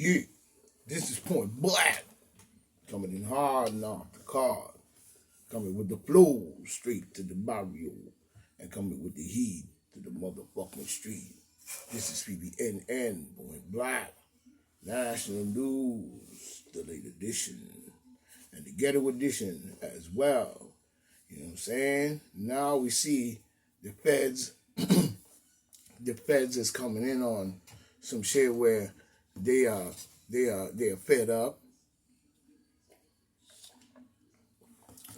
Yeah, this is Point Black, coming in hard and off the card, coming with the flow straight to the barrio, and coming with the heat to the motherfucking street. This is PBNN, Point Black, National News, the late edition, and the ghetto edition as well. You know what I'm saying? Now we see the feds, the feds is coming in on some shit where they are fed up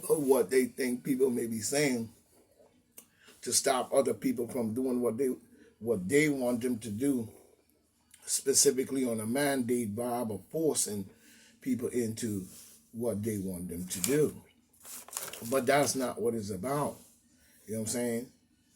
of what they think people may be saying to stop other people from doing what they want them to do, specifically on a mandate vibe of forcing people into what they want them to do. But that's not what it's about. You know what I'm saying?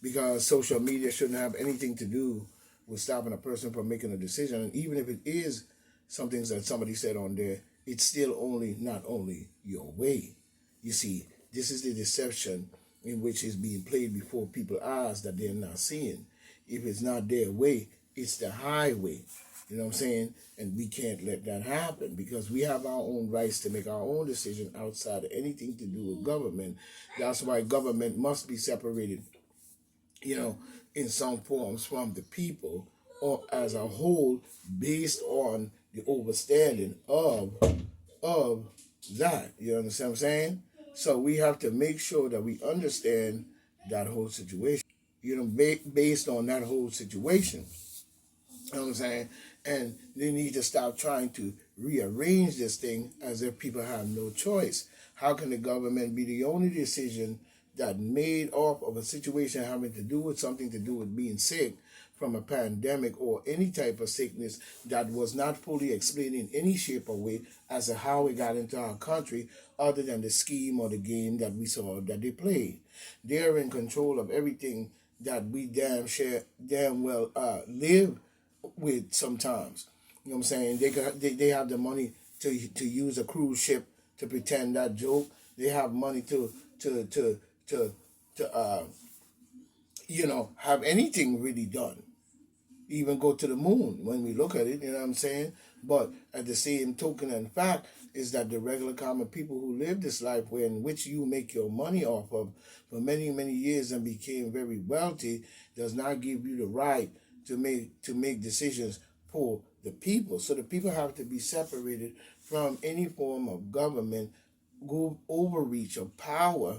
Because social media shouldn't have anything to do with stopping a person from making a decision. And even if it is something that somebody said on there, it's still not only your way. You see, this is the deception in which is being played before people's eyes that they're not seeing. If it's not their way, it's the highway. You know what I'm saying? And we can't let that happen because we have our own rights to make our own decision outside of anything to do with government. That's why government must be separated, in some forms from the people or as a whole based on the understanding of that. You understand what I'm saying? So we have to make sure that we understand that whole situation, based on that whole situation. You know what I'm saying? And they need to stop trying to rearrange this thing as if people have no choice. How can the government be the only decision that made off of a situation having to do with something to do with being sick from a pandemic or any type of sickness that was not fully explained in any shape or way as to how it got into our country other than the scheme or the game that we saw that they played. They're in control of everything that we damn well live with sometimes. You know what I'm saying? They have the money to use a cruise ship to pretend that joke. They have money to have anything really done. Even go to the moon when we look at it, you know what I'm saying? But at the same token and fact is that the regular common people who live this life in which you make your money off of for many, many years and became very wealthy does not give you the right to make decisions for the people. So the people have to be separated from any form of government overreach of power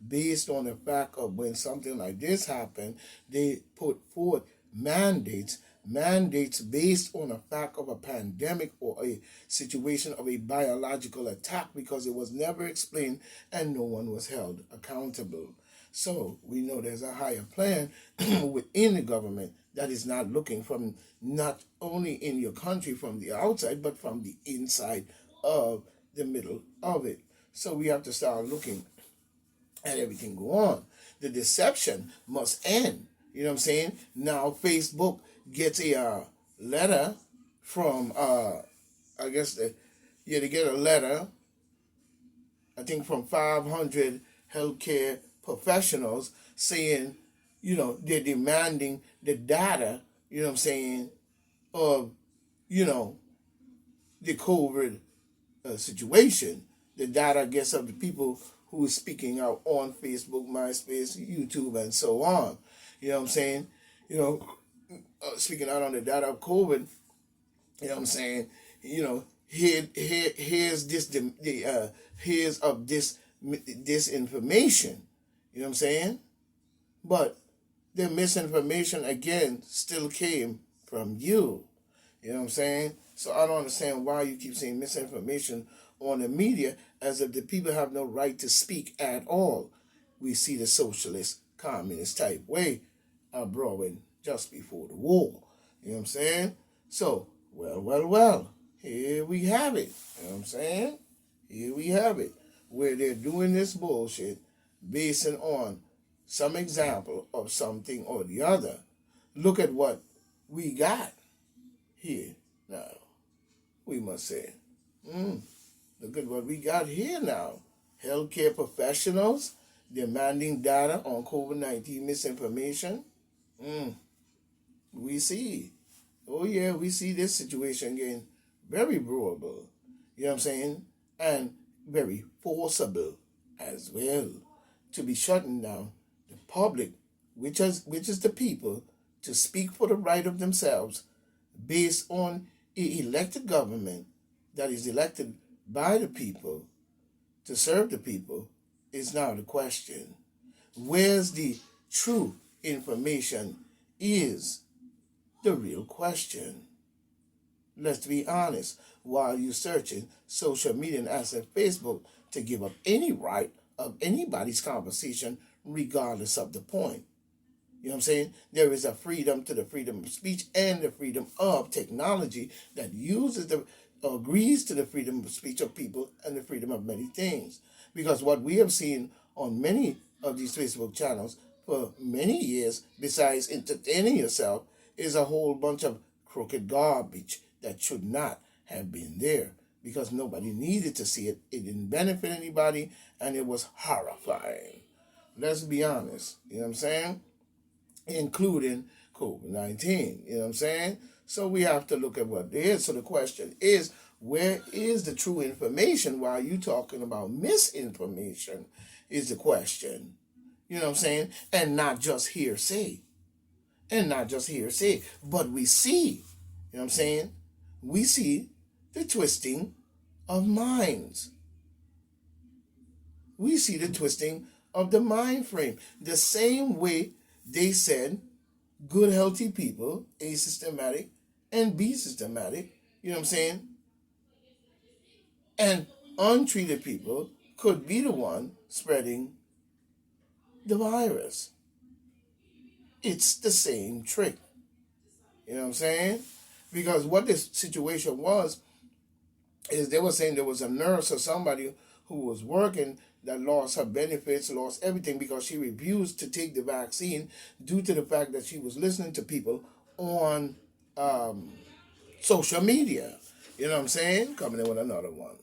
based on the fact of when something like this happened, they put forth mandates based on the fact of a pandemic or a situation of a biological attack because it was never explained and no one was held accountable. So we know there's a higher plan within the government that is not looking from not only in your country from the outside, but from the inside of the middle of it. So we have to start looking at everything go on. The deception must end. You know what I'm saying? Now Facebook gets a letter from they get a letter, I think from 500 healthcare professionals saying, they're demanding the data, you know what I'm saying, of, the COVID situation. The data, I guess, of the people who is speaking out on Facebook, MySpace, YouTube, and so on. You know what I'm saying? Speaking out on the data of COVID, you know what I'm saying? Here's this information. You know what I'm saying? But the misinformation again still came from you. You know what I'm saying? So I don't understand why you keep saying misinformation on the media as if the people have no right to speak at all. We see the socialist, communist type way brewing just before the war. You know what I'm saying? So, well, here we have it. You know what I'm saying? Here we have it. Where they're doing this bullshit basing on some example of something or the other. Look at what we got here now. We must say, look at what we got here now. Healthcare professionals demanding data on COVID-19 misinformation. We see. Oh yeah, we see this situation getting very rural, you know what I'm saying, and very forcible as well, to be shutting down the public, which is the people, to speak for the right of themselves based on a elected government that is elected by the people to serve the people, is now the question. Where's the true information is the real question. Let's be honest. While you're searching social media and asking Facebook to give up any right of anybody's conversation, regardless of the point. You know what I'm saying? There is a freedom to the freedom of speech and the freedom of technology that uses the agrees to the freedom of speech of people and the freedom of many things. Because what we have seen on many of these Facebook channels for many years, besides entertaining yourself, is a whole bunch of crooked garbage that should not have been there, because nobody needed to see it. It didn't benefit anybody, and it was horrifying. Let's be honest. You know what I'm saying? Including COVID-19. You know what I'm saying? So we have to look at what it is. So the question is, where is the true information while you talking about misinformation is the question. You know what I'm saying? And not just hearsay. And not just hearsay. But we see, you know what I'm saying? We see the twisting of minds. We see the twisting of the mind frame. The same way they said good, healthy people, A, systematic, and B, systematic, you know what I'm saying? And untreated people could be the one spreading the virus. It's the same trick. You know what I'm saying? Because what this situation was is they were saying there was a nurse or somebody who was working that lost her benefits, lost everything because she refused to take the vaccine due to the fact that she was listening to people on social media. You know what I'm saying? Coming in with another one.